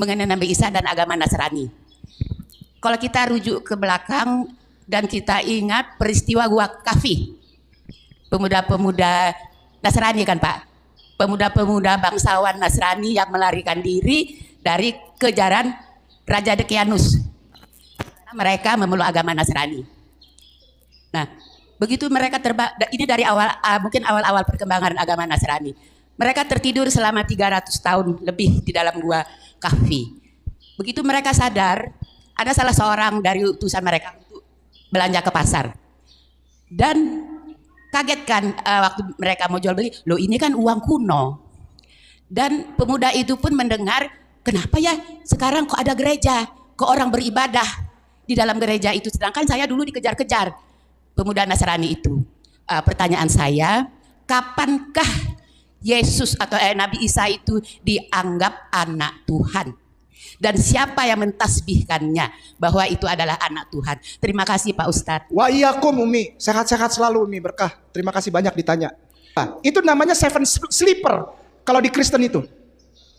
mengenai Nabi Isa dan agama Nasrani. Kalau kita rujuk ke belakang dan kita ingat peristiwa Gua Kafi, pemuda-pemuda Nasrani kan Pak, pemuda-pemuda bangsawan Nasrani yang melarikan diri dari kejaran Raja Dekianus. Mereka memeluk agama Nasrani. Nah, begitu mereka ini dari awal, mungkin awal-awal perkembangan agama Nasrani. Mereka tertidur selama 300 tahun lebih di dalam Gua Kahfi. Begitu mereka sadar, ada salah seorang dari utusan mereka untuk belanja ke pasar. Dan kaget kan waktu mereka mau jual beli, loh ini kan uang kuno. Dan pemuda itu pun mendengar, kenapa ya sekarang kok ada gereja, kok orang beribadah di dalam gereja itu, sedangkan saya dulu dikejar-kejar. Pemuda Nasrani itu. Pertanyaan saya, kapankah Yesus atau Nabi Isa itu dianggap anak Tuhan? Dan siapa yang mentasbihkannya bahwa itu adalah anak Tuhan? Terima kasih Pak Ustadz. Wa iyyakum Umi, sehat-sehat selalu Umi, berkah. Terima kasih banyak ditanya. Nah, itu namanya seven sleeper kalau di Kristen itu.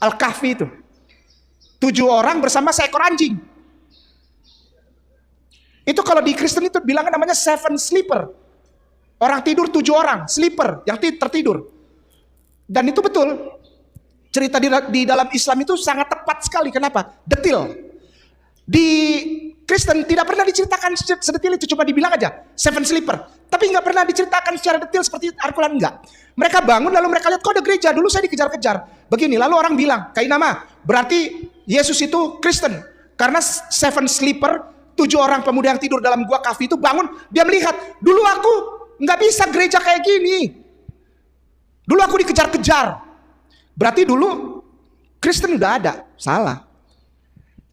Al-Kahfi itu. 7 orang bersama seekor anjing. Itu kalau di Kristen itu bilangnya namanya seven sleeper. Orang tidur 7 orang, sleeper, yang tertidur. Dan itu betul. Cerita di dalam Islam itu sangat tepat sekali. Kenapa? Detil. Di Kristen tidak pernah diceritakan sedetil itu, cuma dibilang aja seven sleeper. Tapi nggak pernah diceritakan secara detil seperti Al-Quran, enggak. Mereka bangun lalu mereka lihat kok ada gereja, dulu saya dikejar-kejar. Begini, lalu orang bilang, Kak Inama, berarti Yesus itu Kristen. Karena seven sleeper, 7 orang pemuda yang tidur dalam Gua Kahfi itu bangun, dia melihat, dulu aku nggak bisa gereja kayak gini. Dulu aku dikejar-kejar. Berarti dulu Kristen udah ada. Salah.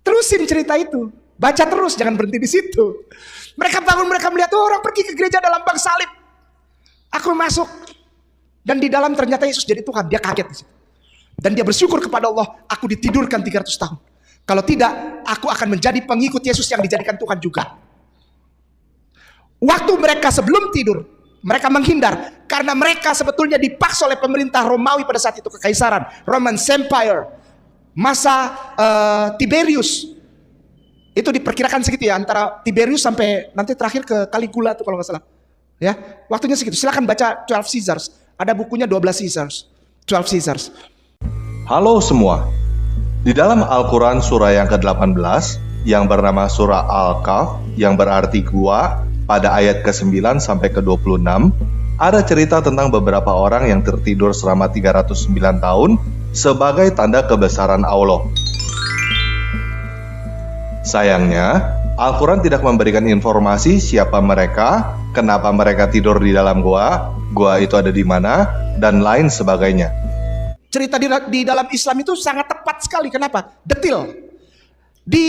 Terusin cerita itu. Baca terus, jangan berhenti di situ. Mereka bangun, mereka melihat orang pergi ke gereja dalam bang salib. Aku masuk. Dan di dalam ternyata Yesus jadi Tuhan. Dia kaget di situ. Dan dia bersyukur kepada Allah, aku ditidurkan 300 tahun. Kalau tidak, aku akan menjadi pengikut Yesus yang dijadikan Tuhan juga. Waktu mereka sebelum tidur, mereka menghindar karena mereka sebetulnya dipaksa oleh pemerintah Romawi pada saat itu, kekaisaran Roman Empire, masa Tiberius. Itu diperkirakan segitu ya, antara Tiberius sampai nanti terakhir ke Caligula tuh kalau nggak salah. Ya, waktunya segitu. Silakan baca 12 Caesars. Ada bukunya 12 Caesars. 12 Caesars. Halo semua. Di dalam Al-Quran surah yang ke-18 yang bernama surah Al-Kahf yang berarti gua pada ayat ke-9 sampai ke-26 ada cerita tentang beberapa orang yang tertidur selama 309 tahun sebagai tanda kebesaran Allah. Sayangnya, Al-Quran tidak memberikan informasi siapa mereka, kenapa mereka tidur di dalam gua itu ada di mana, dan lain sebagainya. Cerita di dalam Islam itu sangat tepat sekali. Kenapa? Detil. Di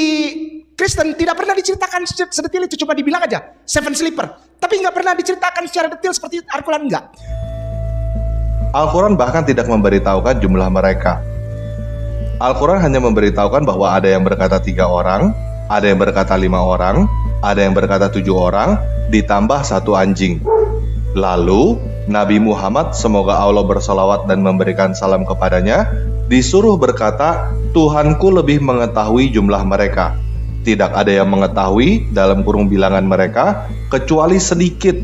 Kristen tidak pernah diceritakan sedetil itu, cuma dibilang aja seven sleeper. Tapi nggak pernah diceritakan secara detil seperti Al-Quran, enggak. Al-Quran bahkan tidak memberitahukan jumlah mereka. Al-Quran hanya memberitahukan bahwa ada yang berkata 3 orang, ada yang berkata 5 orang, ada yang berkata 7 orang, ditambah 1 anjing. Lalu, Nabi Muhammad, semoga Allah bersalawat dan memberikan salam kepadanya, disuruh berkata, Tuhanku lebih mengetahui jumlah mereka. Tidak ada yang mengetahui dalam kurung bilangan mereka, kecuali sedikit.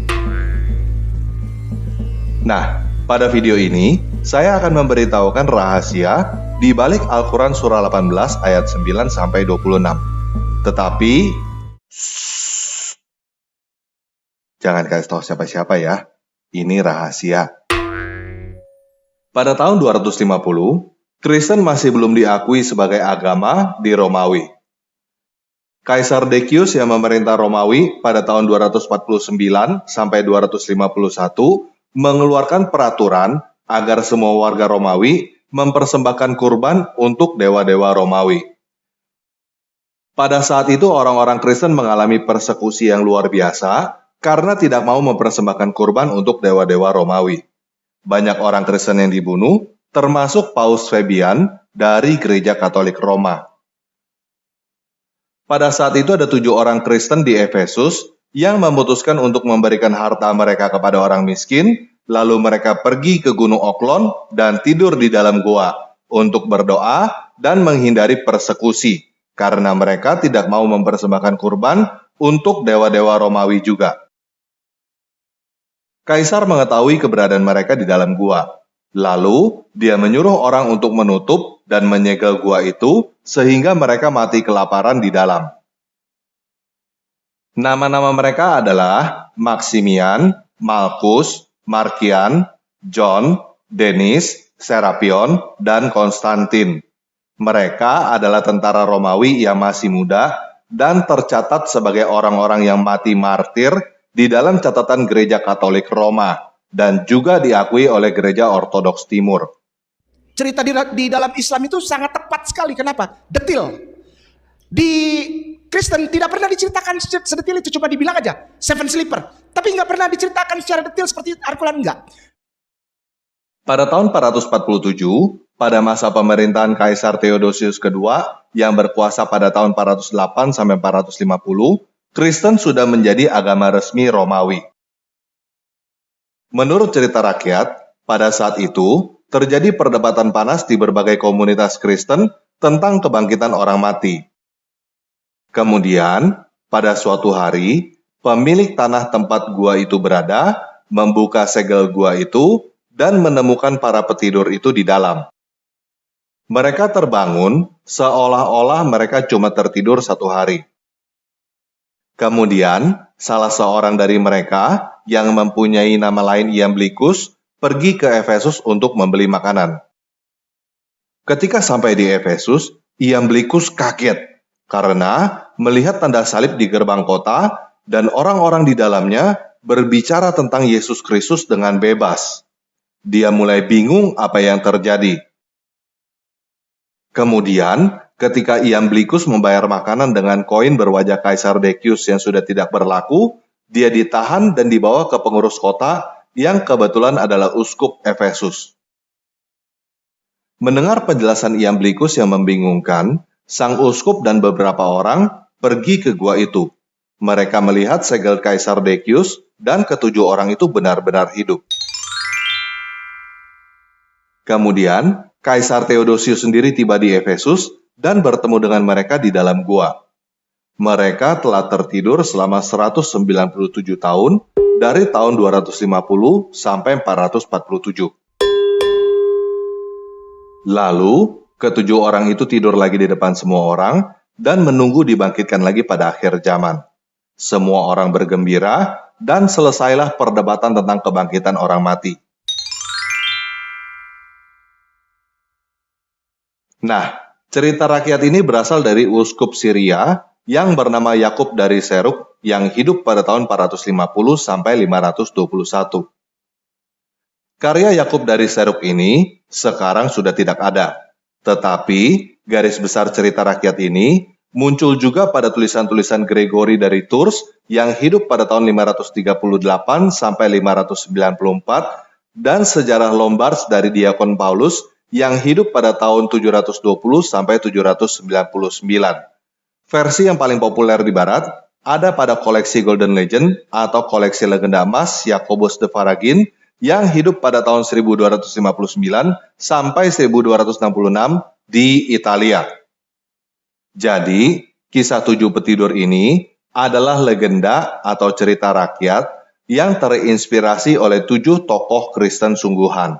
Nah, pada video ini, saya akan memberitahukan rahasia di balik Al-Quran surah 18 ayat 9-26. Tetapi, jangan kasih tahu siapa-siapa ya. Ini rahasia. Pada tahun 250, Kristen masih belum diakui sebagai agama di Romawi. Kaisar Decius yang memerintah Romawi pada tahun 249 sampai 251 mengeluarkan peraturan agar semua warga Romawi mempersembahkan kurban untuk dewa-dewa Romawi. Pada saat itu orang-orang Kristen mengalami persekusi yang luar biasa karena tidak mau mempersembahkan kurban untuk dewa-dewa Romawi. Banyak orang Kristen yang dibunuh, termasuk Paus Fabian dari Gereja Katolik Roma. Pada saat itu ada 7 orang Kristen di Efesus yang memutuskan untuk memberikan harta mereka kepada orang miskin, lalu mereka pergi ke Gunung Oklon dan tidur di dalam gua untuk berdoa dan menghindari persekusi, karena mereka tidak mau mempersembahkan kurban untuk dewa-dewa Romawi juga. Kaisar mengetahui keberadaan mereka di dalam gua. Lalu, dia menyuruh orang untuk menutup dan menyegel gua itu sehingga mereka mati kelaparan di dalam. Nama-nama mereka adalah Maximian, Markus, Markian, John, Denis, Serapion, dan Konstantin. Mereka adalah tentara Romawi yang masih muda dan tercatat sebagai orang-orang yang mati martir di dalam catatan Gereja Katolik Roma dan juga diakui oleh Gereja Ortodoks Timur. Cerita di dalam Islam itu sangat tepat sekali. Kenapa? Detil. Di Kristen tidak pernah diceritakan sedetil itu, cuma dibilang aja seven sleeper. Tapi nggak pernah diceritakan secara detil seperti Al-Quran, enggak. Pada tahun 447, pada masa pemerintahan Kaisar Theodosius II yang berkuasa pada tahun 408 sampai 450, Kristen sudah menjadi agama resmi Romawi. Menurut cerita rakyat, pada saat itu terjadi perdebatan panas di berbagai komunitas Kristen tentang kebangkitan orang mati. Kemudian, pada suatu hari, pemilik tanah tempat gua itu berada membuka segel gua itu dan menemukan para petidur itu di dalam. Mereka terbangun seolah-olah mereka cuma tertidur satu hari. Kemudian, salah seorang dari mereka yang mempunyai nama lain Iamblichus pergi ke Efesus untuk membeli makanan. Ketika sampai di Efesus, Iamblichus kaget karena melihat tanda salib di gerbang kota dan orang-orang di dalamnya berbicara tentang Yesus Kristus dengan bebas. Dia mulai bingung apa yang terjadi. Kemudian, ketika Iamblichus membayar makanan dengan koin berwajah Kaisar Decius yang sudah tidak berlaku, dia ditahan dan dibawa ke pengurus kota yang kebetulan adalah uskup Efesus. Mendengar penjelasan Iamblichus yang membingungkan, sang uskup dan beberapa orang pergi ke gua itu. Mereka melihat segel Kaisar Decius dan ketujuh orang itu benar-benar hidup. Kemudian, Kaisar Theodosius sendiri tiba di Efesus dan bertemu dengan mereka di dalam gua. Mereka telah tertidur selama 197 tahun dari tahun 250 sampai 447. Lalu, ketujuh orang itu tidur lagi di depan semua orang dan menunggu dibangkitkan lagi pada akhir zaman. Semua orang bergembira dan selesailah perdebatan tentang kebangkitan orang mati. Nah, cerita rakyat ini berasal dari uskup Syria yang bernama Yakub dari Seruk yang hidup pada tahun 450 sampai 521. Karya Yakub dari Seruk ini sekarang sudah tidak ada. Tetapi, garis besar cerita rakyat ini muncul juga pada tulisan-tulisan Gregory dari Tours yang hidup pada tahun 538 sampai 594 dan sejarah Lombards dari Diakon Paulus yang hidup pada tahun 720 sampai 799. Versi yang paling populer di barat ada pada koleksi Golden Legend atau koleksi legenda emas Jacobus de Varagin yang hidup pada tahun 1259 sampai 1266 di Italia. Jadi, kisah 7 petidur ini adalah legenda atau cerita rakyat yang terinspirasi oleh 7 tokoh Kristen sungguhan.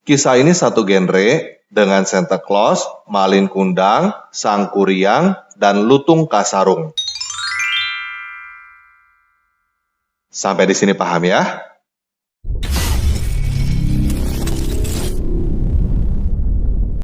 Kisah ini satu genre dengan Santa Claus, Malin Kundang, Sang Kuryang, dan Lutung Kasarung. Sampai di sini paham ya?